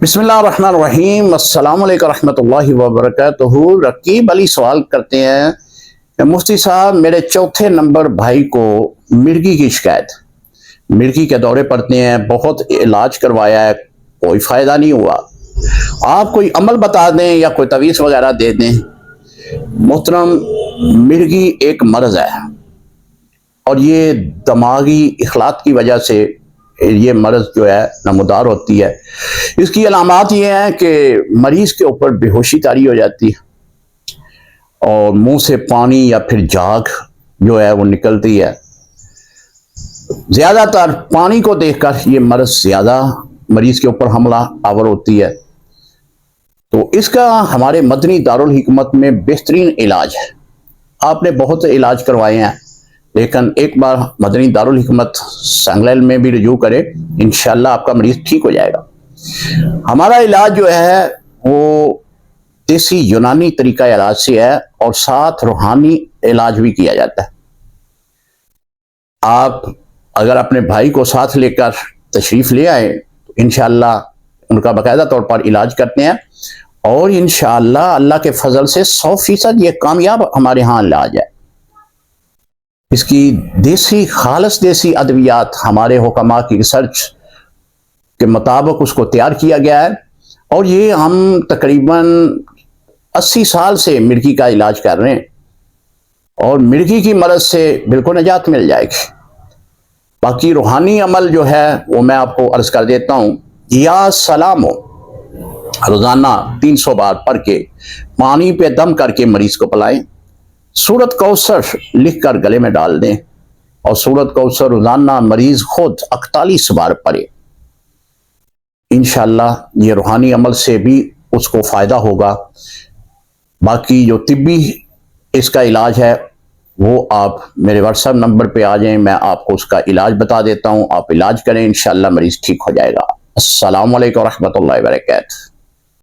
बिस्मिल्लाहिर्रहमानिर्रहीम अस्सलाम वालेकुम रहमतुल्लाहि व बरकातुहू। रकीब अली सवाल करते हैं कि मुफ्ती साहब, मेरे चौथे नंबर भाई को मिर्गी की शिकायत, मिर्गी के दौरे पड़ते हैं, बहुत इलाज करवाया है, कोई फ़ायदा नहीं हुआ। आप कोई अमल बता दें या कोई तवीज़ वगैरह दे दें। मोहतरम, मिर्गी एक मर्ज़ है और ये दिमागी इखलात की वजह से ये मर्ज़ जो है नमूदार होती है। इसकी अलामात ये हैं कि मरीज़ के ऊपर बेहोशी तारी हो जाती है और मुंह से पानी या फिर झाग जो है वो निकलती है। ज़्यादातर पानी को देखकर ये मर्ज़ ज़्यादा मरीज़ के ऊपर हमला आवर होती है। तो इसका हमारे मदनी दारुल हिकमत में बेहतरीन इलाज है। आपने बहुत इलाज करवाए हैं, लेकिन एक बार मदनी दारुल हिकमत संगलैल में भी रुजू करें, इंशाल्लाह आपका मरीज ठीक हो जाएगा। हमारा इलाज जो है वो देसी यूनानी तरीका इलाज से है और साथ रूहानी इलाज भी किया जाता है। आप अगर अपने भाई को साथ लेकर तशरीफ ले आए तो इंशाल्लाह उनका बाकायदा तौर पर इलाज करते हैं और इंशाल्लाह अल्लाह के फजल से 100% ये कामयाब हमारे यहाँ इलाज है। इसकी देसी खालस देसी अद्वियात हमारे हुक्मा की रिसर्च के मुताबिक उसको तैयार किया गया है और ये हम तकरीबन 80 साल से मिर्गी का इलाज कर रहे हैं और मिर्गी की मर्ज से बिल्कुल निजात मिल जाएगी। बाकी रूहानी अमल जो है वो मैं आपको अर्ज कर देता हूँ। या सलामो रोजाना 300 बार पढ़ के पानी पे दम करके मरीज को पिलाएं। सूरत कौसर लिख कर गले में डाल दें और सूरत कौसर रोजाना मरीज खुद 41 बार पढ़े। इंशाल्लाह ये रूहानी अमल से भी उसको फायदा होगा। बाकी जो तिब्बी इसका इलाज है वो आप मेरे व्हाट्सएप नंबर पे आ जाएं, मैं आपको उसका इलाज बता देता हूं, आप इलाज करें, इंशाल्लाह मरीज ठीक हो जाएगा। अस्सलाम वालेकुम रहमतुल्लाहि व बरकातुहू।